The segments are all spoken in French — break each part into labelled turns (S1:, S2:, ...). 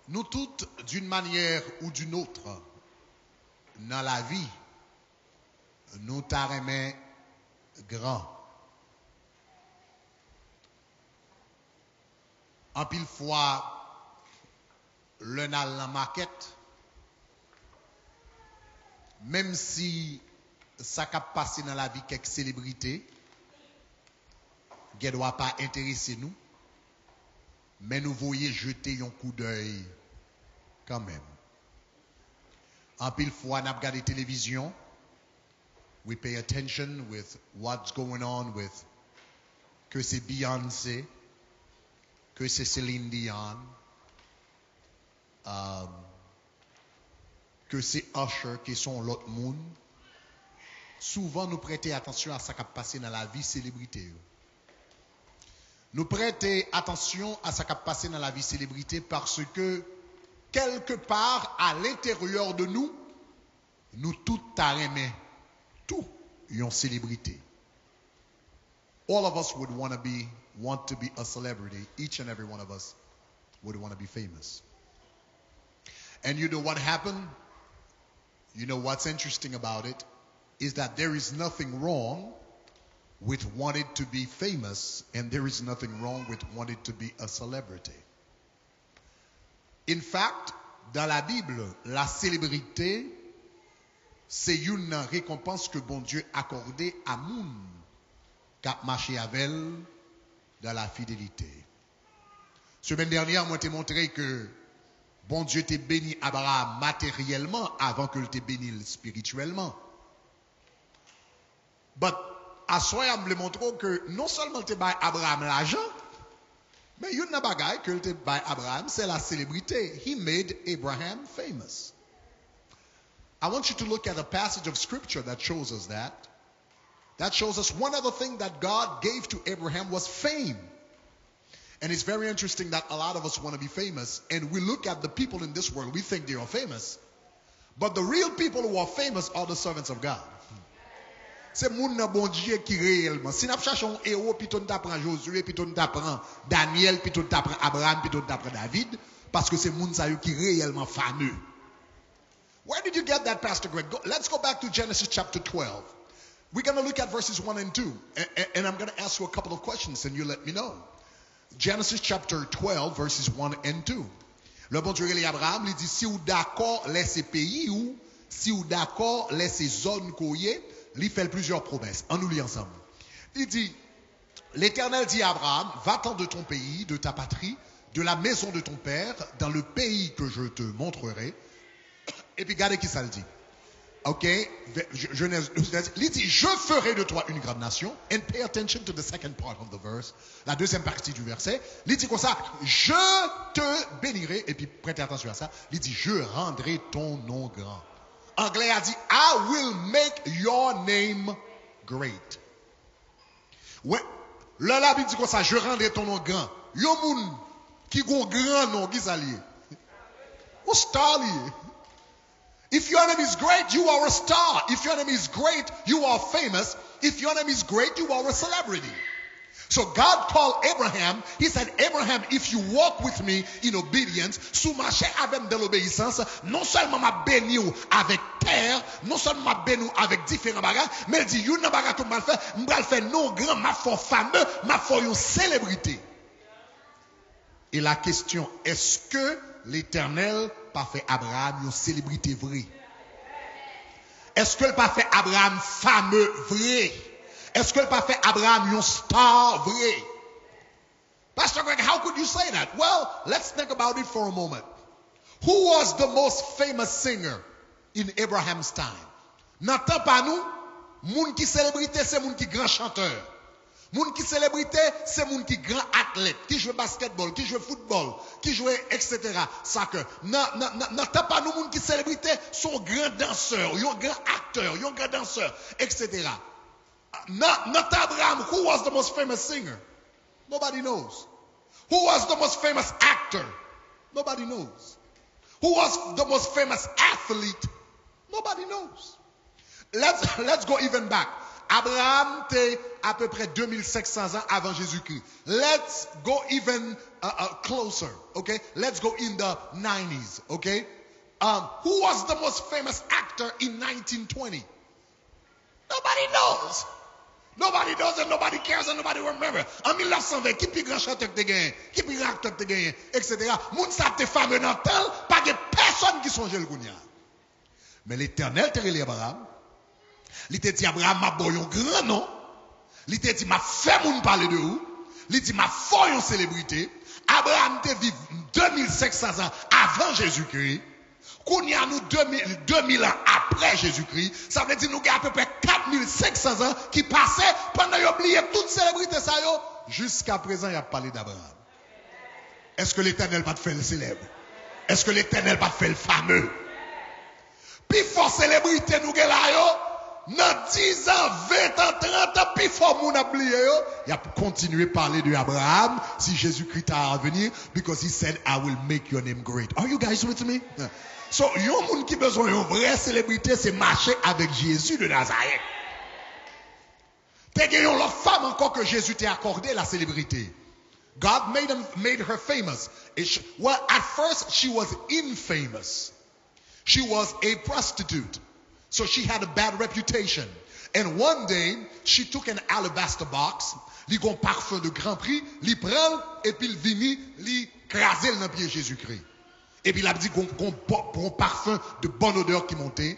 S1: Nous toutes, d'une manière ou d'une autre, dans la vie, nous t'arrêmons grand. En pile fois, le n'a la maquette, même si ça a passé dans la vie quelques célébrités, qui ne doit pas intéresser nous, mais nous voyons jeter un coup d'œil quand même. En pile fois, nous regardons la télévision, we pay attention with what's going on with que c'est Beyoncé, que c'est Céline Dion, que c'est Usher, qui sont l'autre monde. Souvent, nous prêtons attention à ce qui a passé dans la vie célébrité. Nous prêtons attention à ce qui a passé dans la vie célébrité parce que, quelque part, à l'intérieur de nous, nous tous t'arrêmons, tout, une célébrité. All of us would want to be a celebrity. Each and every one of us would want to be famous. And you know what happened? You know what's interesting about it is that there is nothing wrong with wanting to be famous, and there is nothing wrong with wanting to be a celebrity. In fact, dans la Bible, la célébrité, c'est une récompense que bon Dieu accordait à moun qui a marché avec elle dans la fidélité. Semaine dernière, moi, t'ai montré que bon Dieu t'a béni Abraham matériellement avant que t'ait béni spirituellement. But, à soi, je me montre que non seulement t'es bail Abraham l'argent, mais il y a une bagaille que t'es bail Abraham, c'est la célébrité. He made Abraham famous. I want you to look at a passage of scripture that shows us that. That shows us one of the things that God gave to Abraham was fame. And it's very interesting that a lot of us want to be famous. And we look at the people in this world, we think they are famous. But the real people who are famous are the servants of God. C'est moun nan bon Dieu qui réellement. Si nous cherchons un héros, puis on t'apprend Josué, puis on t'apprend Daniel, puis on t'apprend Abraham, puis on t'apprend David, parce que c'est moun sa yo qui réellement fameux. Where did you get that, Pastor Greg? Let's go back to Genesis chapter 12. We're going to look at verses 1 and 2. And I'm going to ask you a couple of questions and you let me know. Genesis chapter 12, verses 1 and 2. Le bon Dieu et Abraham, il dit, si vous d'accord, laissez pays ou, si vous d'accord, laissez zone koye, il fait plusieurs promesses. On nous lit ensemble. Il dit, l'Éternel dit à Abraham, va-t'en de ton pays, de ta patrie, de la maison de ton père, dans le pays que je te montrerai. Et puis, regardez qui ça le dit. OK? Genèse, il dit, je ferai de toi une grande nation. And pay attention to the second part of the verse. La deuxième partie du verset. Il dit comme ça, je te bénirai. Et puis, prêtez attention à ça. Il dit, je rendrai ton nom grand. Anglais a dit, I will make your name great. Ouais. Là, il dit comme ça, je rendrai ton nom grand. Yo moun qui gon grand nom, qui s'allie. Ou star lié. If your name is great, you are a star. If your name is great, you are famous. If your name is great, you are a celebrity. So God called Abraham. He said, Abraham, if you walk with me in obedience, sous marcher avec de l'obéissance, non seulement m'a béni avec terre, non seulement m'a béni avec différents bagages, mais il dit, you n'a baga tout mal fait, m'bral fait non grand, m'a fait fameux, m'a fait une célébrité. Et la question, est-ce que l'Éternel pas fait Abraham une célébrité vraie? Est-ce que le pas fait Abraham fameux vrai? Est-ce que le pas fait Abraham une star vrai? Pastor Greg, how could you say that? Well, let's think about it for a moment. Who was the most famous singer in Abraham's time? N'entend pas nous, moun qui célébrité, c'est moun qui grand chanteur. Moun qui célébrité, c'est moun qui grand athlète, qui joue basketball, qui joue football, qui joue etc. Ça que n'entend pas nous moun qui célébrité, sont grand danseurs, yon grand acteur, yon grand danseur, etc. Not Abraham, who was the most famous singer? Nobody knows. Who was the most famous actor? Nobody knows. Who was the most famous athlete? Nobody knows. Let's go even back. Abraham était à peu près 2500 ans avant Jésus-Christ. Let's go even closer, okay? Let's go in the 90s, okay? Who was the most famous actor in 1920? Nobody knows. Nobody knows and nobody cares and nobody remember. En 1920, qui plus grand chanteur que tu gagné, qui plus grand acteur que tu gagné, etc. Moun sa te fameux dans tel, pas de personne qui songe le gounia. Mais l'Éternel te relève Abraham. Il te dit Abraham m'a boy un grand nom. Il te dit m'a fait moun parler de vous. Il dit m'a fait une célébrité. Abraham te vit 2500 ans avant Jésus-Christ. Qu'on y a nous 2000 ans après Jésus-Christ, ça veut dire nous avons à peu près 4500 ans qui passaient pendant qu'ils oublié toute célébrité ça yo. Jusqu'à présent, il a parlé d'Abraham. Est-ce que l'Éternel va te faire le célèbre? Est-ce que l'Éternel va te faire le fameux? Puis fort célébrité nous avons là yo, dans 10 ans, 20 ans, 30 ans, puis fort moun oublié yo, il a continué à parler de Abraham si Jésus-Christ a à venir, because he said I will make your name great. Are you guys with me? So, yon moun qui besoin d'une vraie célébrité, c'est marcher avec Jésus de Nazareth. T'es gagné l'autre femme encore que Jésus t'a accordé la célébrité. God made her famous. Well, at first she was infamous. She was a prostitute. So she had a bad reputation. And one day, she took an alabaster box, li gon parfum de grand prix, li prend, et puis il vini, li crasé dans pied Jésus-Christ. Et puis il a dit qu'on parfum de bonne odeur qui montait.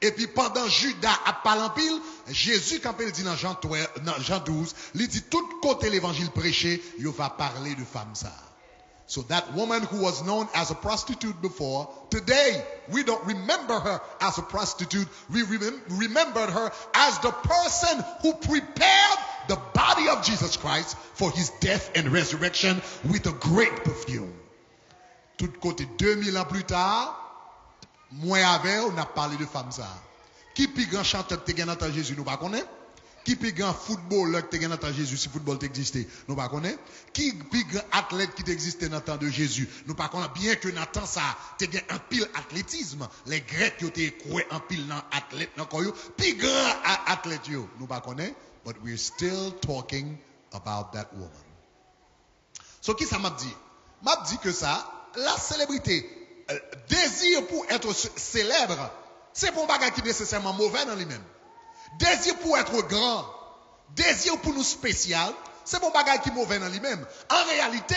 S1: Et puis pendant Judas a parlé en pile, Jésus, quand il dit dans Jean 12, il dit tout côté l'évangile prêché, il va parler de femme ça. So that woman who was known as a prostitute before, today we don't remember her as a prostitute. We remembered her as the person who prepared the body of Jesus Christ for his death and resurrection with a great perfume. Tout côté 2000 ans plus tard, moi avec on a parlé de femme ça. Qui plus grand chanteur que tu as entendu Jésus nous pas connaît? Qui plus grand footballeur que tu as entendu Jésus si football existait nous pas connaît? Qui plus grand athlète qui existait dans le temps de Jésus nous pas connaît? Bien que dans temps ça tu as un pile athlétisme, les Grecs qui étaient croyés en pile dans athlète dans koyo, plus grand athlète yo nous pas connaît, but we're still talking about that woman. So qui ça m'a dit? M'a dit que ça la célébrité, désir pour être célèbre, c'est pour un bagage qui est nécessairement mauvais dans lui-même. Désir pour être grand, désir pour nous spécial, c'est pour un bagage qui est mauvais dans lui-même. En réalité,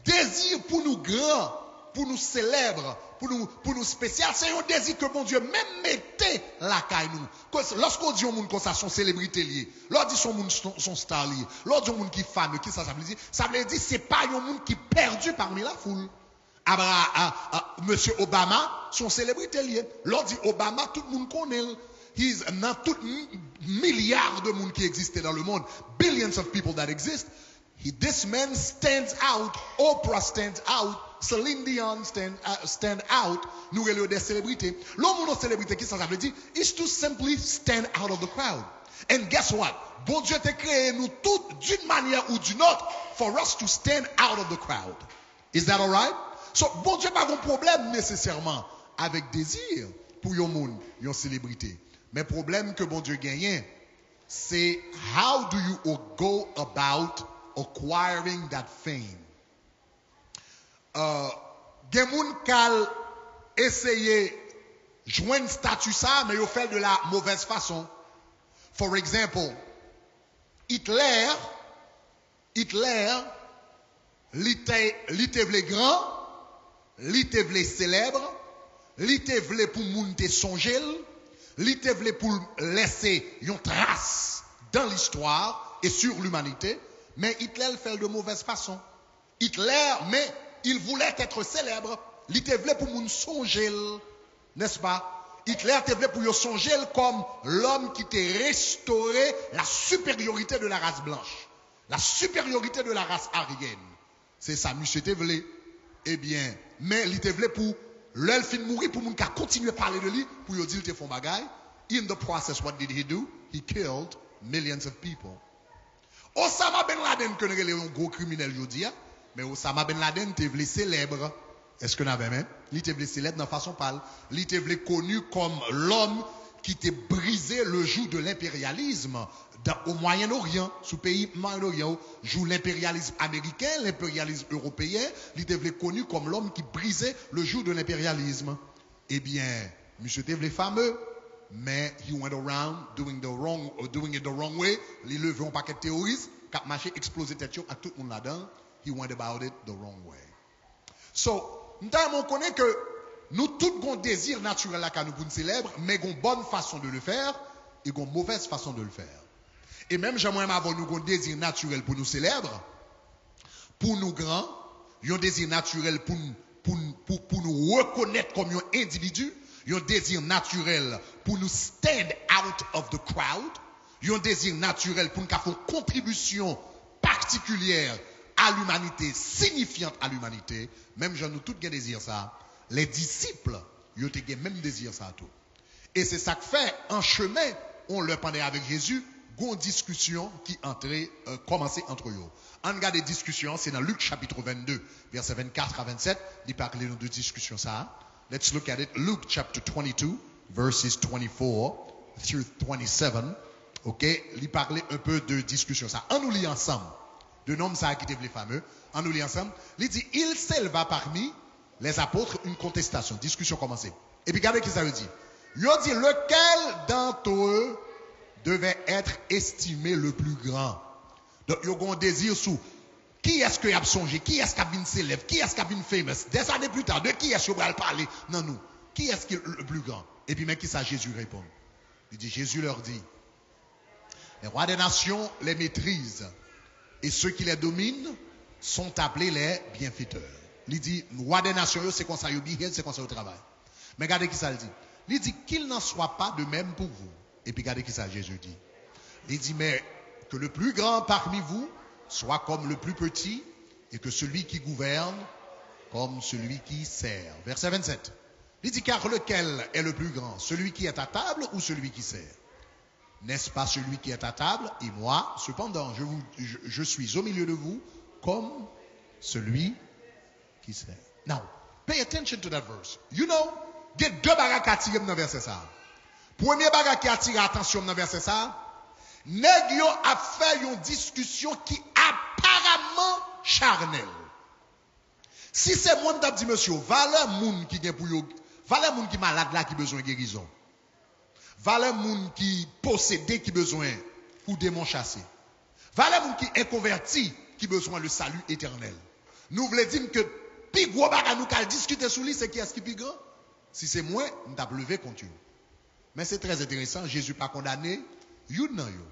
S1: désir pour nous grand, pour nous célèbre, pour nous spécial, c'est un désir que mon Dieu même mettait la caille nous. Lorsqu'on dit au monde comme ça, son célébrité liée, lorsqu'on dit son monde son star lié, lorsqu'on dit au monde qui est fameux, qui ça veut dire? Ça veut dire c'est pas un monde qui est perdu parmi la foule. Monsieur Obama, son célébrité liée. Lorsqu'on dit Obama, tout le monde connaît. He's dans tout milliards de monde qui existent dans le monde, billions of people that exist. This man stands out. Oprah stands out. Celine Dion stand out. Nous relèvons des célébrités. L'homme de célébrité qui ça veut dire is to simply stand out of the crowd. And guess what? Bon Dieu t'a créé nous toutes d'une manière ou d'une autre for us to stand out of the crowd. Is that all right? So bon Dieu pas un problème nécessairement avec désir pour yon monde, yon célébrité. Mais problème que bon Dieu gagne, c'est how do you go about acquiring that fame? Gen moun kal essayer joindre statut ça, mais yo fait de la mauvaise façon. For example, Hitler, li te vle grand, li te vle célèbre, li te vle pour moun te sonjel, li te vle pour laisser une trace dans l'histoire et sur l'humanité, mais Hitler le fait de mauvaise façon. Hitler, mais il voulait être célèbre, il te voulait pour moun songer, n'est-ce pas? Hitler te voulait pour yo songer comme l'homme qui t'a restauré la supériorité de la race blanche, la supériorité de la race aryenne. C'est ça, monsieur te voulait. Eh bien, mais il te voulait pour l'el fin mourir pour moun ka continuer à parler de lui, pour yo dire te font bagay. In the process, what did he do? He killed millions of people. Osama Ben Laden, que nous avons un gros criminel aujourd'hui, mais Osama Ben Laden te voulait célèbre. Est-ce que nous avons même? Il te voulait célèbre de façon pâle. Il te voulait connu comme l'homme qui t'a brisé le joug de l'impérialisme au Moyen-Orient, sous pays Moyen-Orient, joue l'impérialisme américain, l'impérialisme européen, il était connu comme l'homme qui brisait le joug de l'impérialisme. Eh bien, monsieur était fameux, mais he went around doing it the wrong way. Il levait un paquet de terroristes, qui marché exploser tête à tout le monde là-dedans. He went about it the wrong way. So, nous connaissons que nous tous avons un désir naturel là nous pour nous célébrer, mais une bonne façon de le faire et une mauvaise façon de le faire. Et même j'aimerais avoir nous un désir naturel pour nous célébrer, pour nous grands, un désir naturel pour nous reconnaître comme un individu, un désir naturel pour nous stand out of the crowd, un désir naturel pour nous faire une contribution particulière à l'humanité, signifiante à l'humanité. Même j'en nous tous un désir ça. Les disciples, ils ont même désir ça tout. Et c'est ça que fait en chemin, on leur parlait avec Jésus, une discussion qui commençait entre eux. On regarde des discussions, c'est dans Luc chapitre 22, versets 24 à 27, il parle de discussion ça. Let's look at it. Luke chapter 22, verses 24 through 27. OK, il parlait un peu de discussion ça. On nous lit ensemble. De nom ça qui était le fameux. On nous lit ensemble. Il dit, il s'éleva parmi les apôtres une contestation. Discussion commencée. Et puis regardez qui ça veut dire. Il dit, lequel d'entre eux devait être estimé le plus grand? Donc, il y a un désir sous qui est-ce qu'il a songé, qui est-ce qui a bien célèbre, qui est-ce qui a bien famous. Des années plus tard, de qui est-ce qu'on va parler? Non, nous. Qui est-ce qui est le plus grand? Et puis, mais qui ça Jésus répond? Il dit, Jésus leur dit, les rois des nations les maîtrisent et ceux qui les dominent sont appelés les bienfaiteurs. Il dit, roi des nations, c'est comme ça, c'est comme ça au travail. Mais regardez qui ça le dit. Il dit qu'il n'en soit pas de même pour vous. Et puis regardez qui ça Jésus dit. Il dit, mais que le plus grand parmi vous soit comme le plus petit et que celui qui gouverne comme celui qui sert. Verset 27. Il dit, car lequel est le plus grand? Celui qui est à table ou celui qui sert? N'est-ce pas celui qui est à table? Et moi, cependant, je suis au milieu de vous comme celui qui sert. Now, pay attention to that verse. You know, il y a deux bagages qui attirent dans le verset ça. Premier bagage qui attire attention dans le verset ça, nèg yo a fait une discussion qui apparemment charnelle. Si c'est monde t'a dit monsieur, valeur monde qui gen pour yo, valeur monde qui malade là qui besoin de guérison. Valeur monde qui possédé qui besoin pour démon chasser. Valeur monde qui inconverti qui besoin le salut éternel. Nous voulons dire que pi gros bagage nous cal discuter sur lui, c'est qui est-ce qui plus grand? Si c'est moi, on t'a levé contre eux. Mais c'est très intéressant, Jésus pas condamné, you know yo.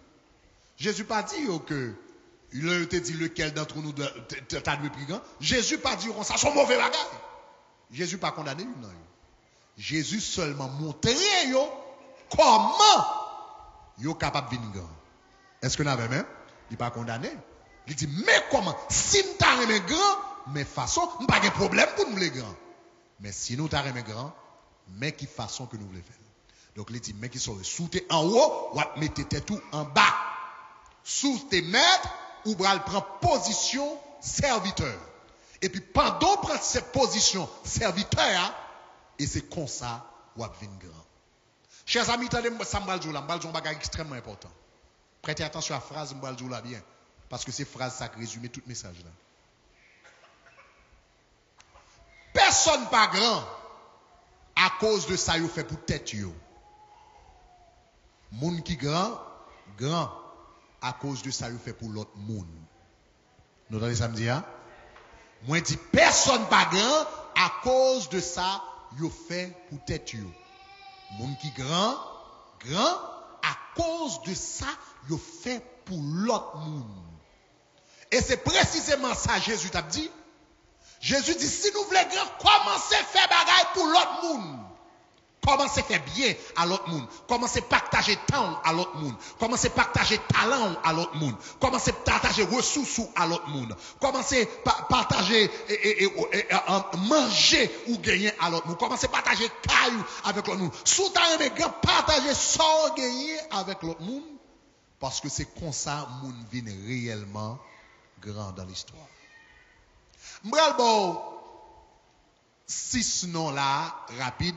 S1: Jésus pas dit yo que il a été dit lequel d'entre nous t'a le plus grand. Jésus pas dit ça sont mauvais bagages. Jésus pas condamné you know yo. Jésus seulement montré yo comment yo capable de venir grand. Est-ce que nous avons même? Il pas condamné. Il dit mais comment si nous t'a remis grand, mais façon, nous pas de problème pour nous les grands. Mais si nous t'a remis grand, mais qui façon que nous voulons faire. Donc, il dit, mais qui sont sous tes en haut, ou mettez tout en bas. Sous tes maîtres, ou bral prend position serviteur. Et puis, pendant prendre cette position serviteur, et c'est comme ça, ou venir grand. Chers amis, attendez-moi, ça m'bal là, m'bal un bagage extrêmement important. Prêtez attention à la phrase m'bal là bien. Parce que ces phrases, ça résume tout le message là. Personne pas grand à cause de ça, il fait pour tête yo. Moun qui grand à cause de ça, il fait pour l'autre moun. Nous entendez ça me dire? Moi dit personne pas grand à cause de ça, il fait pour tête yo. Moun qui grand à cause de ça, il fait pour l'autre moun. Et c'est précisément ça Jésus t'a dit. Jésus dit, si nous voulons commencer à faire bagaille pour l'autre monde, commencez à faire bien à l'autre monde, commencez à partager temps à l'autre monde, commencez à partager talent à l'autre monde, commencez à partager ressources à l'autre monde, commencez à partager manger ou gagner à l'autre monde, commencez à partager caillou avec l'autre monde. Sous ta grand partager sans gagner avec l'autre monde, parce que c'est comme ça que monde vient réellement grand dans l'histoire. M'bral bon 6 noms là rapide,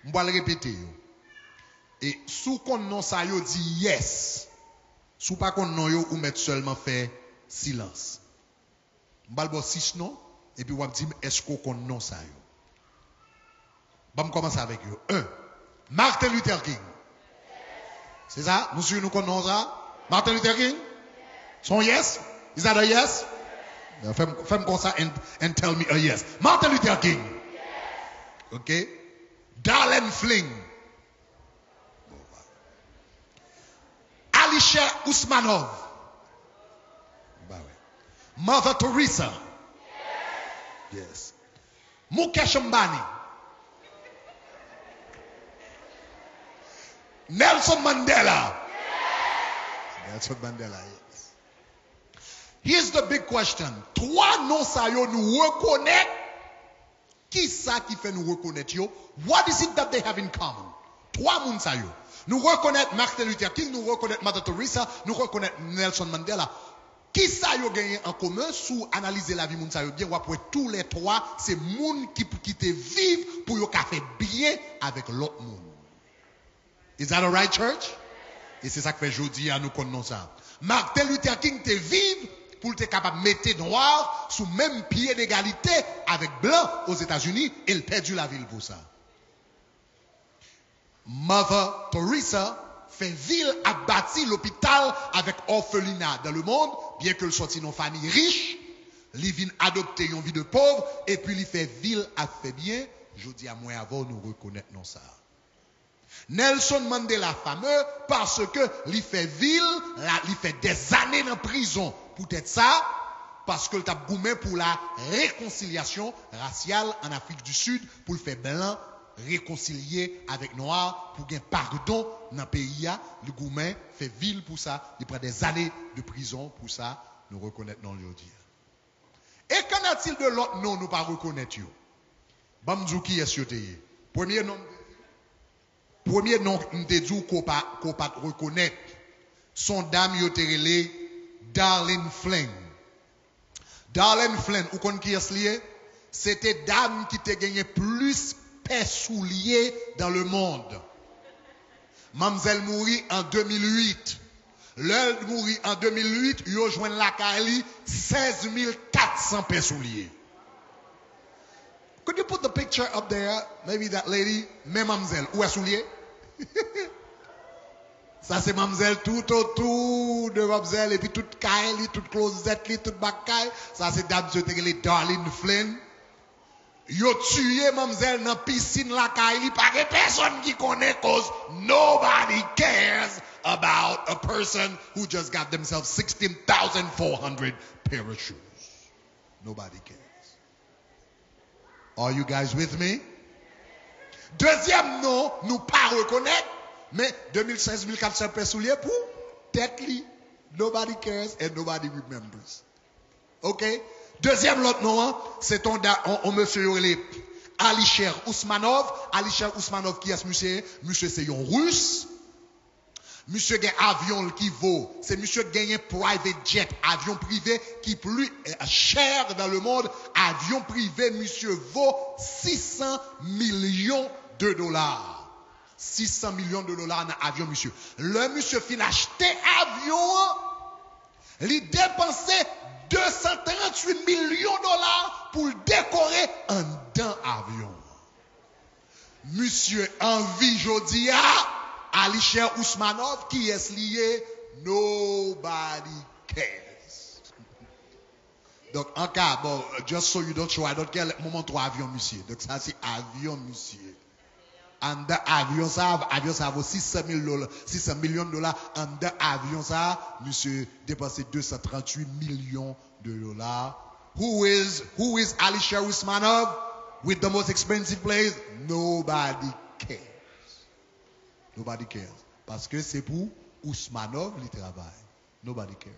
S1: m'bral répéter yo. Et sous qu'on non ça yo dit yes. Sous pas qu'on non yo ou mettre seulement fait silence. M'bal bo 6 non et puis on dit est-ce qu'on non ça yo. Bon, commencer avec eux. 1. Martin Luther King. C'est ça? Nous connaissons ça? Martin Luther King? Son yes? Is that a yes? Fais-moi comme ça and tell me a yes. Martin Luther King. OK? Darlene Fling. Alisher Usmanov. Mother Teresa. Yes. Mukesh Ambani. Nelson Mandela. Nelson Mandela, yes. Here's the big question. Trois noms ça yo nous reconnaît. Qui ça qui fait nous reconnaître yo? What is it that they have in common? Trois moun ça yo. Nous reconnaître Martin Luther King, nous reconnaître Mother Teresa, nous reconnaître Nelson Mandela. Qui ça yo gagné en commun sous analyser la vie moun ça yo bien après tous les trois, c'est moun qui te vivre pour yo ka fait bien avec l'autre moun. Is that all right, church? Et c'est ça que fait aujourd'hui à nous connaissons ça. Martin Luther King te vive pour être capable de mettre noir sous même pied d'égalité avec blanc aux États-Unis et il perdu la ville pour ça. Mother Teresa fait ville à bâti l'hôpital avec orphelinat dans le monde, bien que le sorti dans famille riche, il vient adopter une vie de pauvre et puis il fait ville à fait bien. Je dis à moi avant nous reconnaître non ça. Nelson Mandela fameux parce que il fait ville, il fait des années en prison. Peut-être ça, parce que le t'a goumé pour la réconciliation raciale en Afrique du Sud, pour le faire blanc, réconcilier avec noir, pour gagner pardon dans le pays. Le goumé fait ville pour ça, il prend des années de prison pour ça, nous reconnaître non aujourd'hui. Et qu'en a-t-il de l'autre nom nous pas reconnaître yo? Bamdou qui est-ce que Premier nom m'te dit qu'on pas reconnaître son dame yo te relé Darlene Fling. Darlene Fling, ou kon qui est lié? C'était dame qui te gagné plus paix souliers dans le monde. Mademoiselle mourit en 2008. L'heure mourit en 2008, yo joint la Kali 16 400 paix souliers. Could you put the picture up there? Maybe that lady, mais mademoiselle, où est soulier? Ça c'est mademoiselle tout autour de mademoiselle et puis toute caille, toute closette, toute bakaille. Ça c'est dame je te les Darlene Flynn. Yo tué mademoiselle dans piscine la caille, pas de personne qui connaît cause nobody cares about a person who just got themselves 16,400 pair of shoes. Nobody cares. Are you guys with me? Deuxième nom, nous pas reconnaître, mais 2016 400 paires souliers pour tête li. Nobody cares and nobody remembers. OK? Deuxième l'autre nom, c'est on monsieur Yorele Alisher Usmanov. Alisher Usmanov qui est ce monsieur? Monsieur c'est un russe. Monsieur gagne avion qui vaut, c'est monsieur gagne private jet, avion privé qui plus cher dans le monde, avion privé monsieur vaut 600 millions de dollars. 600 millions de dollars dans avion monsieur. Le monsieur fin acheter avion, il dépensait 238 millions de dollars pour le décorer en d'un avion. Monsieur en vie jodi Alisher Usmanov, qui est lié, nobody cares. Donc, en cas, bon, just so you don't show, I don't care, moment 3 avion, monsieur. Donc, ça, c'est avion, monsieur. En deux avion, ça vaut 600 millions de dollars. En deux avion, ça, monsieur, dépensé 238 millions de dollars. Who is Alisher Usmanov with the most expensive place? Nobody cares. Nobody cares. Parce que c'est pour Usmanov le travail. Nobody cares.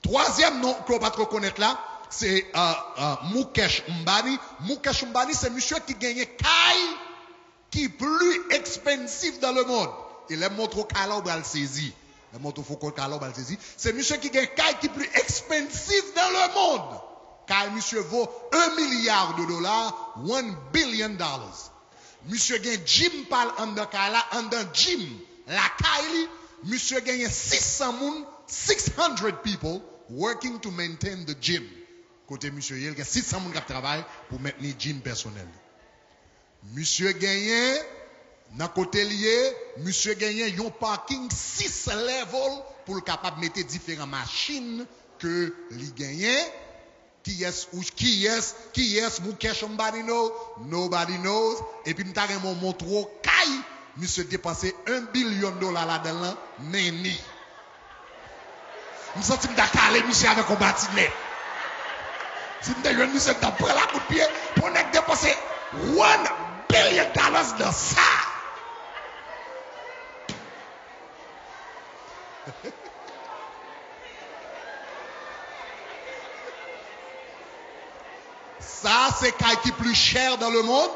S1: Troisième nom qu'on va reconnaître là, c'est Mukesh Ambani. Mukesh Ambani, c'est monsieur qui gagne caille qui est plus expensive dans le monde. Et les montres au calor va le saisir. Les montres au calor va le saisir. C'est monsieur qui gagne caille qui est plus expensive dans le monde. Caille monsieur vaut $1 milliard, $1 billion. Monsieur gagne gym parle en dans là, en dans gym, la Kylie, monsieur gagne 600 people working to maintain the gym. Côté monsieur, il y a 600 personnes qui travaillent pour maintenir le gym personnel. Monsieur gagne, dans côté lié, monsieur gagne un parking 6 level pour capable de mettre différentes machines que li gagne. Qui est, Mukesh, nobody knows. Et puis, nous avons montré, monsieur dépensé $1 billion là-dedans, neni. Nous sommes d'accord, monsieur, avec un bâtiment. Si nous avons monsieur qui prend la coup de pied, pour nous dépenser $1 billion dans ça. Ça, c'est le qui est plus cher dans le monde,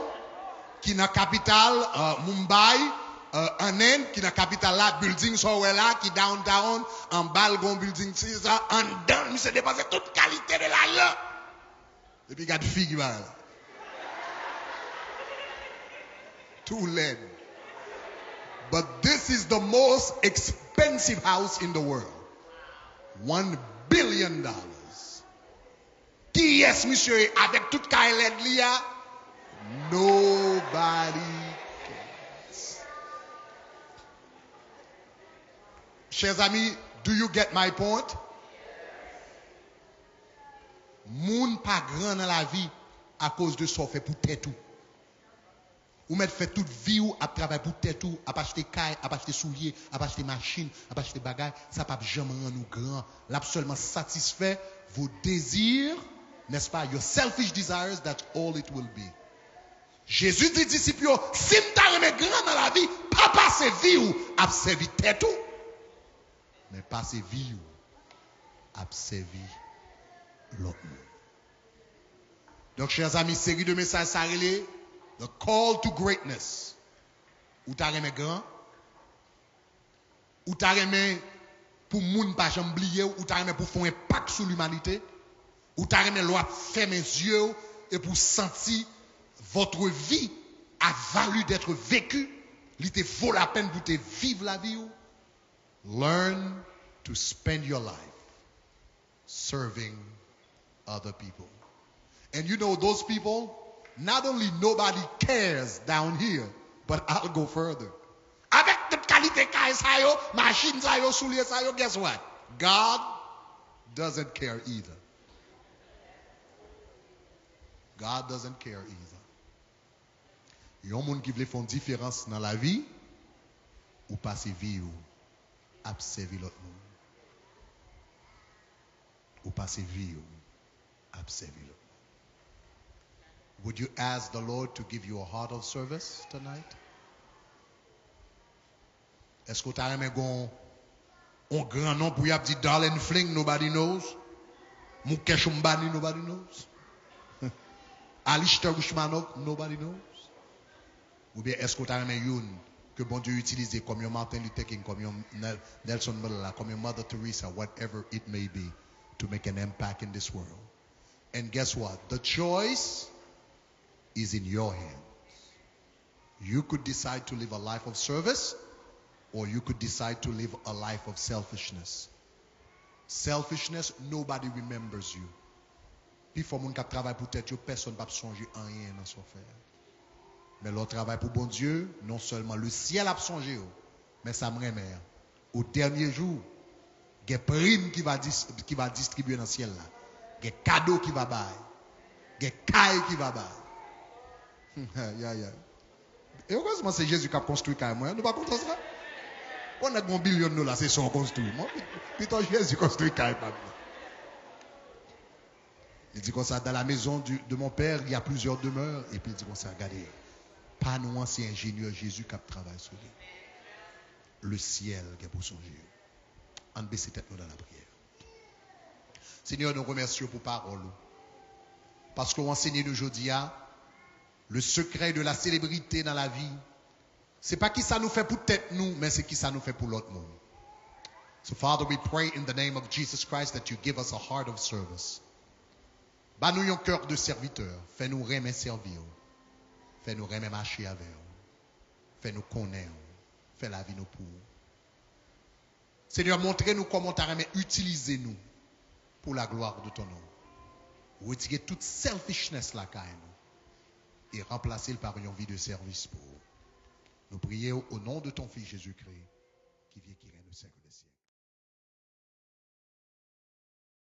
S1: qui est dans la capitale Mumbai, en Inde, qui est dans la capitale là, building so là, qui est downtown, en balgon building, c'est ça, en dedans, nous s'est dépassé toute qualité de l'argent. Et puis, il y a des filles qui vont là. Too late. But this is the most expensive house in the world. $1 billion. Qui est, monsieur, avec toute Kyle Lia? Nobody cares. Chers amis, do you get my point? Moun pas grand dans la vie à cause de ça fait pour tête tout. Ou mettre fait toute vie ou à travailler pour tête tout, à acheter caille, à acheter souliers, à acheter machine, à acheter bagages, ça pas jamais rendre nous grand. L'a seulement satisfait vos désirs. N'est-ce pas? Your selfish desires, that's all it will be. Jésus dit disciples, si m'ta remet grand dans la vie, pas passer vie ou à servir tête ou, mais passer vie ou à servir l'autre. Donc, chers amis, série de messages, ça relève the call to greatness. Ou ta remet grand, ou ta remet pour moun pas jamais oublier, ou ta remet pour faire un impact sur l'humanité. Ou t'as remis l'oie fermer les yeux et pour sentir votre vie a valu d'être vécue. Il te vaut la peine pour te vivre la vie. Learn to spend your life serving other people. And you know those people, not only nobody cares down here, but I'll go further. Avec toute qualité machines, souliers, guess what? God doesn't care either. God doesn't care either. Il y a un monde qui veut faire une différence dans la vie ou passer vie ou observer l'autre monde. Ou passer vie ou observer l'autre monde. Would you ask the Lord to give you a heart of service tonight? Est-ce que tu as un grand nom pour y dire Darlene Fling, nobody knows? Mukesh Mbani, nobody knows? Alistair Rushmanov, nobody knows? Ou bien est-ce que tu as un youn que bon Dieu utilise comme your Martin Luther King, comme your Nelson Mandela, comme your Mother Teresa, whatever it may be, to make an impact in this world? And guess what? The choice is in your hands. You could decide to live a life of service, or you could decide to live a life of selfishness. Selfishness, nobody remembers you. Puis, il faut que travaille pour tête, personne ne va songer en rien dans son faire. Mais l'autre travail pour bon Dieu, non seulement le ciel a songé, mais ça me remet. Au dernier jour, il y a des primes qui va distribuer dans le ciel là. Il y a des cadeaux qui va bailler. Il y a des cailles qui va bailler. Et heureusement, c'est Jésus qui a construit caille. Nous ne pas contre ça. On a $1 billion, c'est son construit. Plutôt Jésus construit caille. Il dit comme ça, dans la maison de mon père, il y a plusieurs demeures. Et puis il dit comme ça, regardez, pas nous, c'est ingénieur Jésus qui travaille sur lui. Le ciel qui est pour son Dieu. On baisse tête dans la prière. Seigneur, nous remercions pour parole. Parce qu'on enseigne aujourd'hui le secret de la célébrité dans la vie. Ce n'est pas qui ça nous fait pour tête nous, mais c'est qui ça nous fait pour l'autre monde. So Father, we pray in the name of Jesus Christ that you give us a heart of service. Bah nous un cœur de serviteur. Fais-nous aimer servir. Fais-nous remettre marcher avec vous. Fais-nous connaître. Fais la vie nous pour. Seigneur, montrez-nous comment tu as utiliser nous pour la gloire de ton nom. Retirer toute selfishness là, nous, et remplacer par une vie de service pour nous. Nous prions au nom de ton Fils Jésus-Christ, qui vient qui règne au siècle des siècles.